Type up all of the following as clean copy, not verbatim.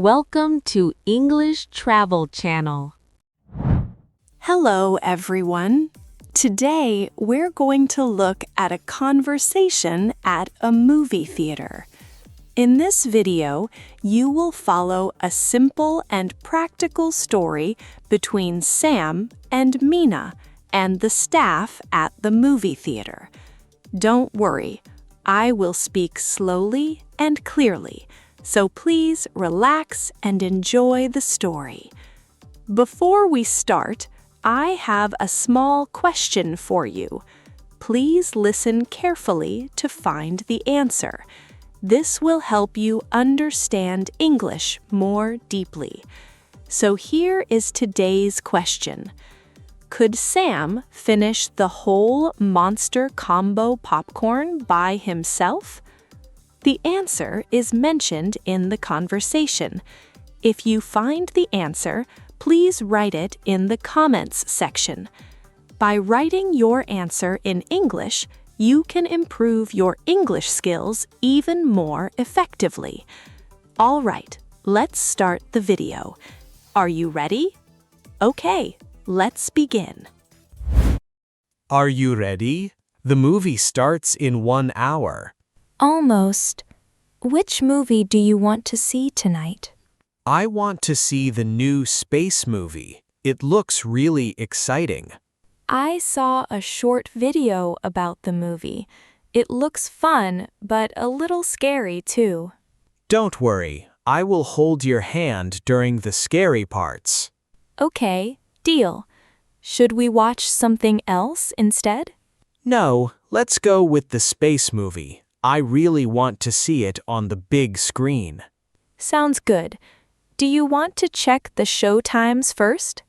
Welcome to English Travel Channel. Hello, everyone. Today, we're going to look at a conversation at a movie theater. In this video, you will follow a simple and practical story between Sam and Mina and the staff at the movie theater. Don't worry, I will speak slowly and clearly, so please relax and enjoy the story. Before we start, I have a small question for you. Please listen carefully to find the answer. This will help you understand English more deeply. So here is today's question. Could Sam finish the whole Monster Combo popcorn by himself? The answer is mentioned in the conversation. If you find the answer, please write it in the comments section. By writing your answer in English, you can improve your English skills even more effectively. All right, let's start the video. Are you ready? Okay, let's begin. Are you ready? The movie starts in 1 hour. Almost. Which movie do you want to see tonight? I want to see the new space movie. It looks really exciting. I saw a short video about the movie. It looks fun, but a little scary too. Don't worry, I will hold your hand during the scary parts. Okay, deal. Should we watch something else instead? No, let's go with the space movie. I really want to see it on the big screen. Sounds good. Do you want to check the show times first?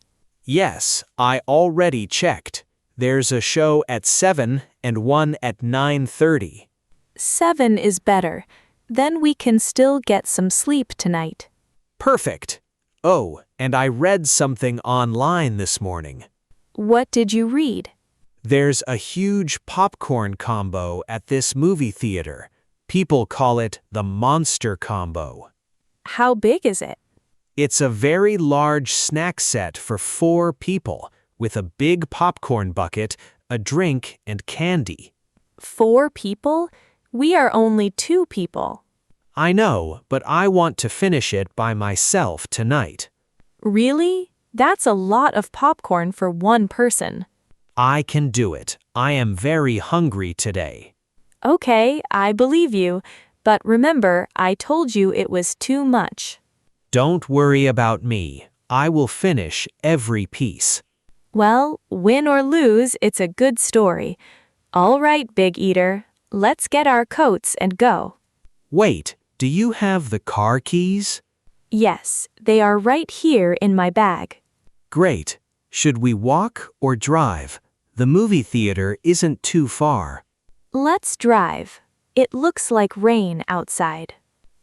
Yes, I already checked. There's a show at 7 and one at 9:30. 7 is better. Then we can still get some sleep tonight. Perfect. Oh, and I read something online this morning. What did you read? There's a huge popcorn combo at this movie theater. People call it the Monster Combo. How big is it? It's a very large snack set for 4 people, with a big popcorn bucket, a drink, and candy. 4 people? We are only 2 people. I know, but I want to finish it by myself tonight. Really? That's a lot of popcorn for one person. I can do it. I am very hungry today. Okay, I believe you. But remember, I told you it was too much. Don't worry about me. I will finish every piece. Well, win or lose, it's a good story. All right, Big Eater. Let's get our coats and go. Wait, do you have the car keys? Yes, they are right here in my bag. Great. Should we walk or drive? The movie theater isn't too far. Let's drive. It looks like rain outside.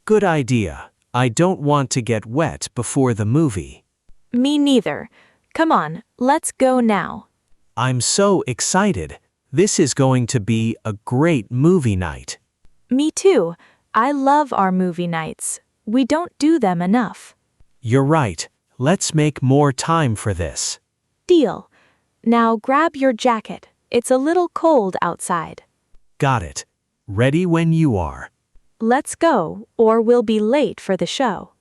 Good idea. I don't want to get wet before the movie. Me neither. Come on, let's go now. I'm so excited. This is going to be a great movie night. Me too. I love our movie nights. We don't do them enough. You're right. Let's make more time for this. Deal. Now grab your jacket. It's a little cold outside. Got it. Ready when you are. Let's go, or we'll be late for the show.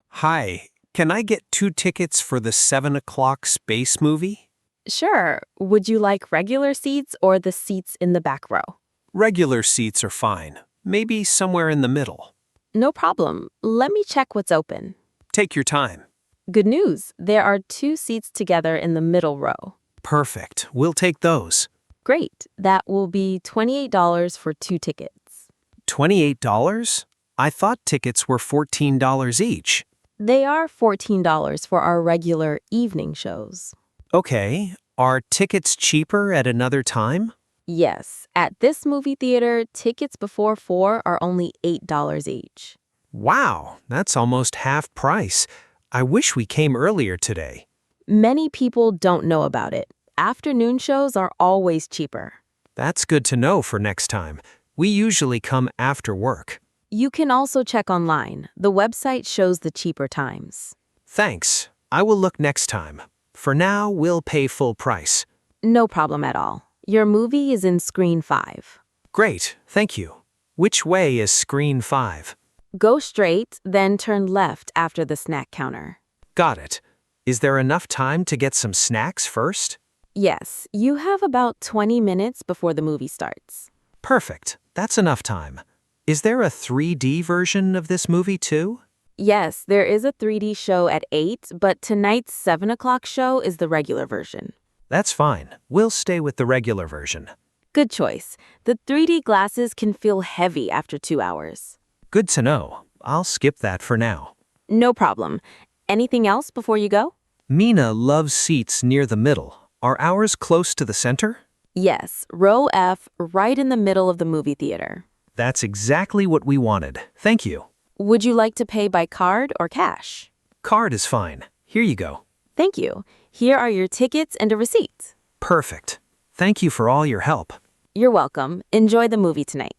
Hi, can I get 2 tickets for the 7 o'clock space movie? Sure. Would you like regular seats or the seats in the back row? Regular seats are fine. Maybe somewhere in the middle. No problem. Let me check what's open. Take your time. Good news. There are 2 seats together in the middle row. Perfect. We'll take those. Great. That will be $28 for 2 tickets. $28? I thought tickets were $14 each. They are $14 for our regular evening shows. Okay. Are tickets cheaper at another time? Yes. At this movie theater, tickets before 4 are only $8 each. Wow, that's almost half price. I wish we came earlier today. Many people don't know about it. Afternoon shows are always cheaper. That's good to know for next time. We usually come after work. You can also check online. The website shows the cheaper times. Thanks. I will look next time. For now, we'll pay full price. No problem at all. Your movie is in screen 5. Great, thank you. Which way is screen 5? Go straight, then turn left after the snack counter. Got it. Is there enough time to get some snacks first? Yes, you have about 20 minutes before the movie starts. Perfect. That's enough time. Is there a 3D version of this movie too? Yes, there is a 3D show at 8, but tonight's 7 o'clock show is the regular version. That's fine. We'll stay with the regular version. Good choice. The 3D glasses can feel heavy after 2 hours. Good to know. I'll skip that for now. No problem. Anything else before you go? Mina loves seats near the middle. Are ours close to the center? Yes, row F, right in the middle of the movie theater. That's exactly what we wanted. Thank you. Would you like to pay by card or cash? Card is fine. Here you go. Thank you. Here are your tickets and a receipt. Perfect. Thank you for all your help. You're welcome. Enjoy the movie tonight.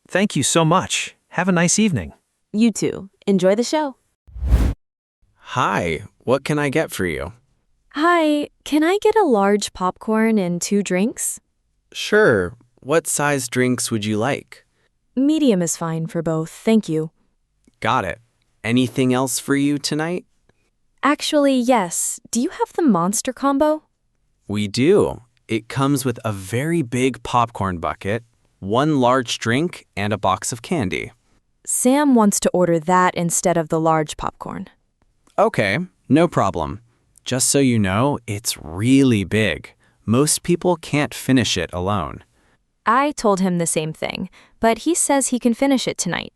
Thank you so much. Have a nice evening. You too. Enjoy the show. Hi, what can I get for you? Hi, can I get a large popcorn and 2 drinks? Sure. What size drinks would you like? Medium is fine for both, thank you. Got it. Anything else for you tonight? Actually, yes. Do you have the monster combo? We do. It comes with a very big popcorn bucket, 1 large drink, and a box of candy. Sam wants to order that instead of the large popcorn. Okay, no problem. Just so you know, it's really big. Most people can't finish it alone. I told him the same thing, but he says he can finish it tonight.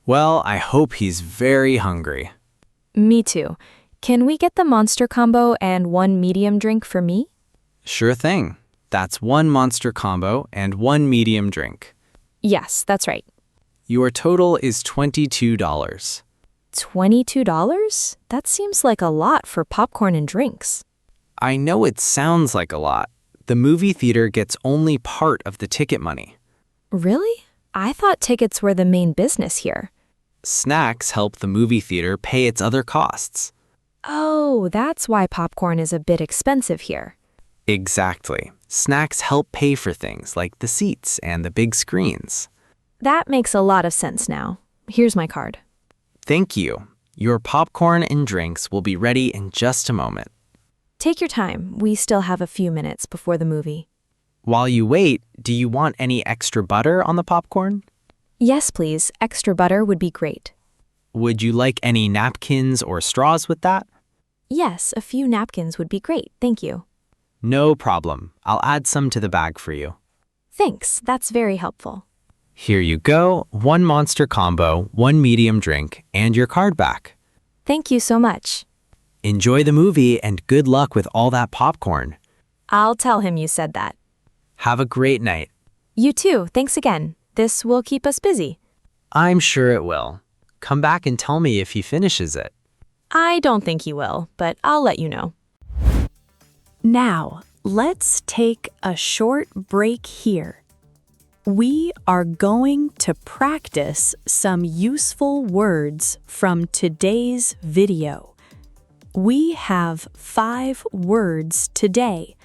Well, I hope he's very hungry. Me too. Can we get the monster combo and 1 medium drink for me? Sure thing. That's 1 monster combo and 1 medium drink. Yes, that's right. Your total is $22. $22? That seems like a lot for popcorn and drinks. I know it sounds like a lot. The movie theater gets only part of the ticket money. Really? I thought tickets were the main business here. Snacks help the movie theater pay its other costs. Oh, that's why popcorn is a bit expensive here. Exactly. Snacks help pay for things like the seats and the big screens. That makes a lot of sense now. Here's my card. Thank you. Your popcorn and drinks will be ready in just a moment. Take your time. We still have a few minutes before the movie. While you wait, do you want any extra butter on the popcorn? Yes, please. Extra butter would be great. Would you like any napkins or straws with that? Yes, a few napkins would be great. Thank you. No problem. I'll add some to the bag for you. Thanks. That's very helpful. Here you go. 1 monster combo, 1 medium drink, and your card back. Thank you so much. Enjoy the movie and good luck with all that popcorn. I'll tell him you said that. Have a great night. You too. Thanks again. This will keep us busy. I'm sure it will. Come back and tell me if he finishes it. I don't think he will, but I'll let you know. Now, let's take a short break here. We are going to practice some useful words from today's video. We have 5 words today.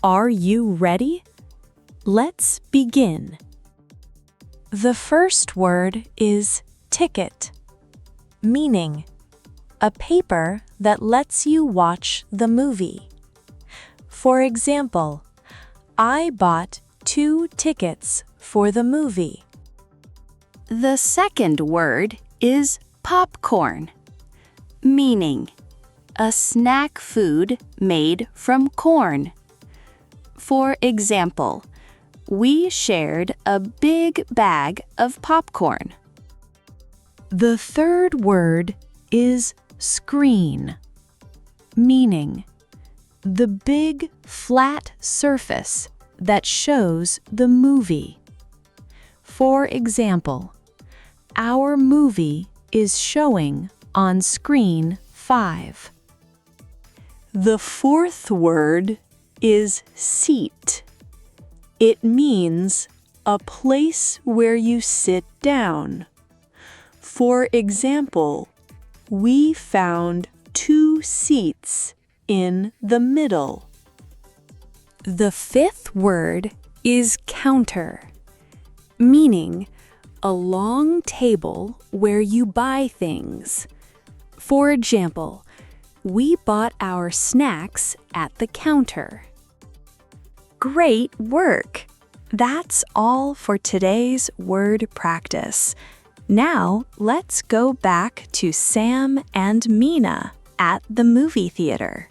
Are you ready? Let's begin. The first word is ticket, meaning a paper that lets you watch the movie. For example, I bought 2 tickets for the movie. The second word is popcorn, meaning a snack food made from corn. For example, we shared a big bag of popcorn. The third word is screen, meaning the big flat surface that shows the movie. For example, our movie is showing on screen 5. The fourth word is seat. It means a place where you sit down. For example, we found 2 seats in the middle. The fifth word is counter, meaning a long table where you buy things. For example, we bought our snacks at the counter. Great work! That's all for today's word practice. Now, let's go back to Sam and Mina at the movie theater.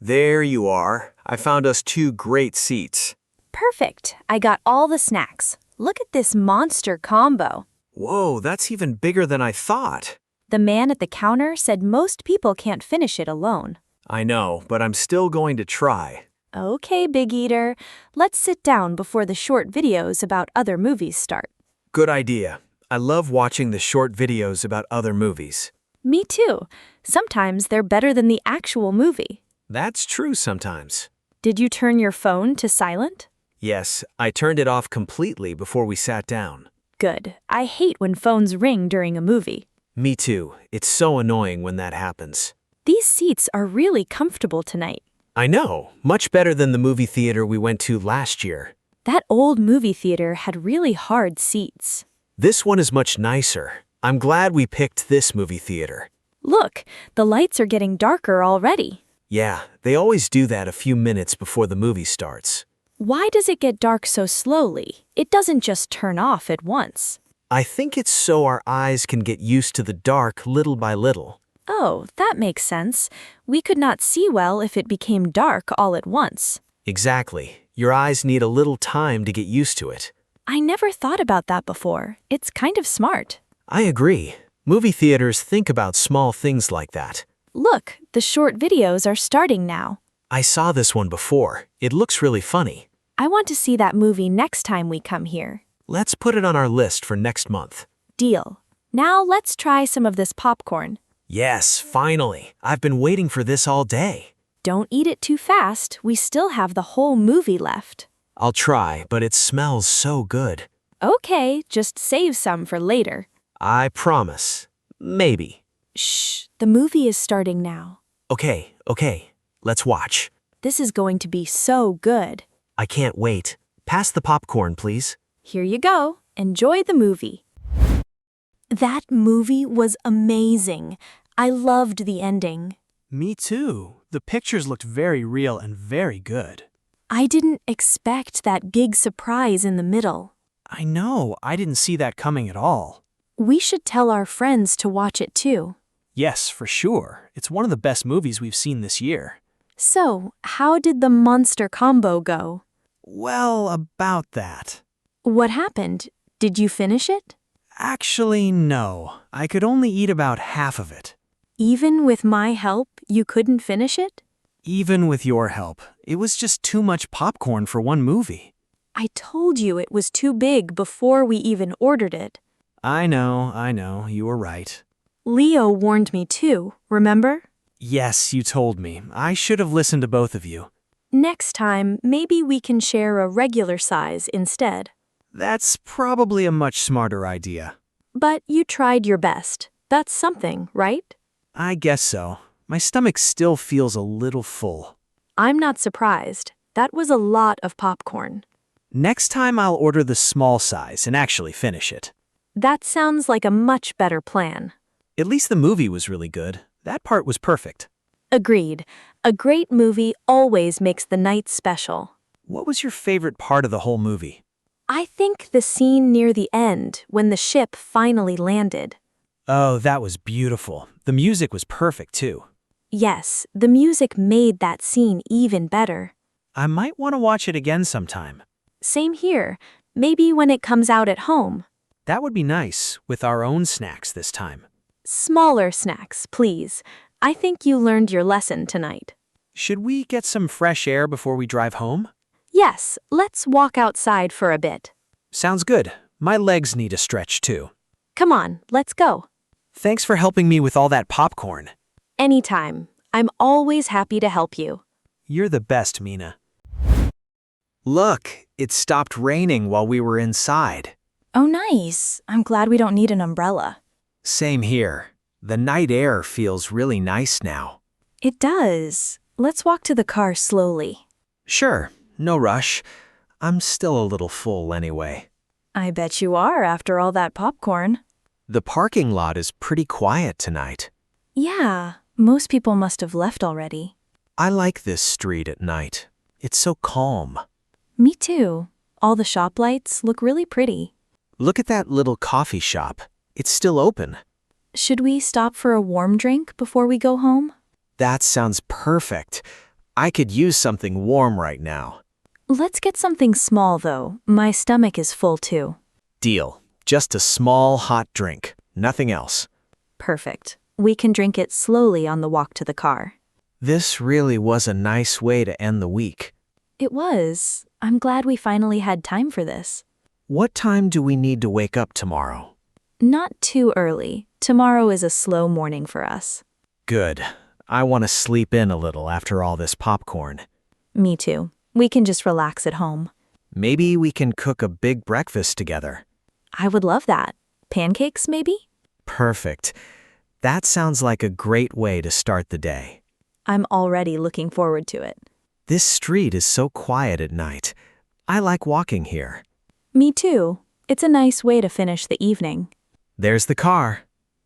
There you are. I found us 2 great seats. Perfect. I got all the snacks. Look at this monster combo. Whoa, that's even bigger than I thought. The man at the counter said most people can't finish it alone. I know, but I'm still going to try. Okay, Big Eater. Let's sit down before the short videos about other movies start. Good idea. I love watching the short videos about other movies. Me too. Sometimes they're better than the actual movie. That's true sometimes. Did you turn your phone to silent? Yes, I turned it off completely before we sat down. Good. I hate when phones ring during a movie. Me too. It's so annoying when that happens. These seats are really comfortable tonight. I know, much better than the movie theater we went to last year. That old movie theater had really hard seats. This one is much nicer. I'm glad we picked this movie theater. Look, the lights are getting darker already. Yeah, they always do that a few minutes before the movie starts. Why does it get dark so slowly? It doesn't just turn off at once. I think it's so our eyes can get used to the dark little by little. Oh, that makes sense. We could not see well if it became dark all at once. Exactly. Your eyes need a little time to get used to it. I never thought about that before. It's kind of smart. I agree. Movie theaters think about small things like that. Look, the short videos are starting now. I saw this one before. It looks really funny. I want to see that movie next time we come here. Let's put it on our list for next month. Deal. Now let's try some of this popcorn. Yes, finally. I've been waiting for this all day. Don't eat it too fast. We still have the whole movie left. I'll try, but it smells so good. Okay, just save some for later. I promise. Maybe. Shh, the movie is starting now. Okay. Let's watch. This is going to be so good. I can't wait. Pass the popcorn, please. Here you go. Enjoy the movie. That movie was amazing. I loved the ending. Me too. The pictures looked very real and very good. I didn't expect that big surprise in the middle. I know, I didn't see that coming at all. We should tell our friends to watch it too. Yes, for sure. It's one of the best movies we've seen this year. So, how did the monster combo go? Well, about that. What happened? Did you finish it? Actually, no. I could only eat about half of it. Even with my help, you couldn't finish it? Even with your help. It was just too much popcorn for one movie. I told you it was too big before we even ordered it. I know. You were right. Leo warned me too, remember? Yes, you told me. I should have listened to both of you. Next time, maybe we can share a regular size instead. That's probably a much smarter idea. But you tried your best. That's something, right? I guess so. My stomach still feels a little full. I'm not surprised. That was a lot of popcorn. Next time I'll order the small size and actually finish it. That sounds like a much better plan. At least the movie was really good. That part was perfect. Agreed. A great movie always makes the night special. What was your favorite part of the whole movie? I think the scene near the end, when the ship finally landed. Oh, that was beautiful. The music was perfect, too. Yes, the music made that scene even better. I might want to watch it again sometime. Same here. Maybe when it comes out at home. That would be nice, with our own snacks this time. Smaller snacks, please. I think you learned your lesson tonight. Should we get some fresh air before we drive home? Yes, let's walk outside for a bit. Sounds good. My legs need a stretch, too. Come on, let's go. Thanks for helping me with all that popcorn. Anytime. I'm always happy to help you. You're the best, Mina. Look, it stopped raining while we were inside. Oh, nice. I'm glad we don't need an umbrella. Same here. The night air feels really nice now. It does. Let's walk to the car slowly. Sure, no rush. I'm still a little full anyway. I bet you are after all that popcorn. The parking lot is pretty quiet tonight. Yeah, most people must have left already. I like this street at night. It's so calm. Me too. All the shop lights look really pretty. Look at that little coffee shop. It's still open. Should we stop for a warm drink before we go home? That sounds perfect. I could use something warm right now. Let's get something small, though. My stomach is full, too. Deal. Just a small hot drink. Nothing else. Perfect. We can drink it slowly on the walk to the car. This really was a nice way to end the week. It was. I'm glad we finally had time for this. What time do we need to wake up tomorrow? Not too early. Tomorrow is a slow morning for us. Good. I want to sleep in a little after all this popcorn. Me too. We can just relax at home. Maybe we can cook a big breakfast together. I would love that. Pancakes, maybe? Perfect. That sounds like a great way to start the day. I'm already looking forward to it. This street is so quiet at night. I like walking here. Me too. It's a nice way to finish the evening. There's the car.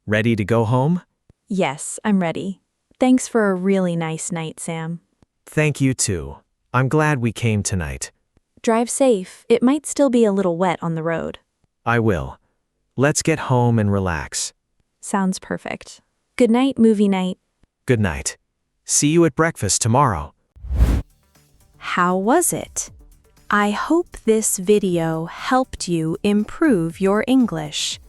Ready to go home? Yes, I'm ready. Thanks for a really nice night, Sam. Thank you too. I'm glad we came tonight. Drive safe. It might still be a little wet on the road. I will. Let's get home and relax. Sounds perfect. Good night, movie night. Good night. See you at breakfast tomorrow. How was it? I hope this video helped you improve your English.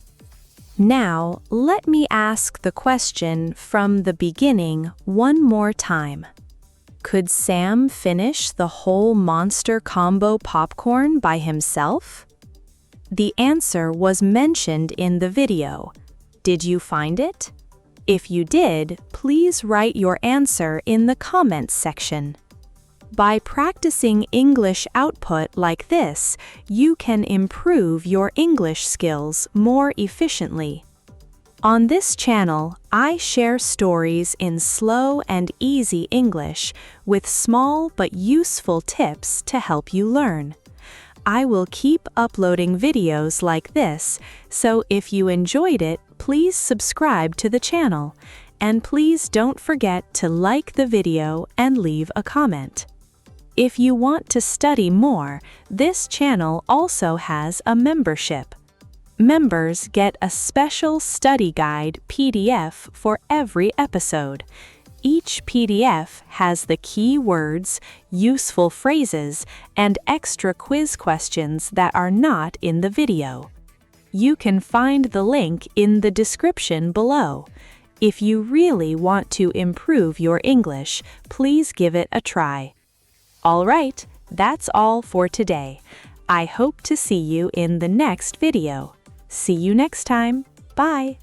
Now, let me ask the question from the beginning one more time. Could Sam finish the whole monster combo popcorn by himself? The answer was mentioned in the video. Did you find it? If you did, please write your answer in the comments section. By practicing English output like this, you can improve your English skills more efficiently. On this channel, I share stories in slow and easy English with small but useful tips to help you learn. I will keep uploading videos like this, so if you enjoyed it, please subscribe to the channel. And please don't forget to like the video and leave a comment. If you want to study more, this channel also has a membership. Members get a special study guide PDF for every episode. Each PDF has the key words, useful phrases, and extra quiz questions that are not in the video. You can find the link in the description below. If you really want to improve your English, please give it a try. All right, that's all for today. I hope to see you in the next video. See you next time. Bye.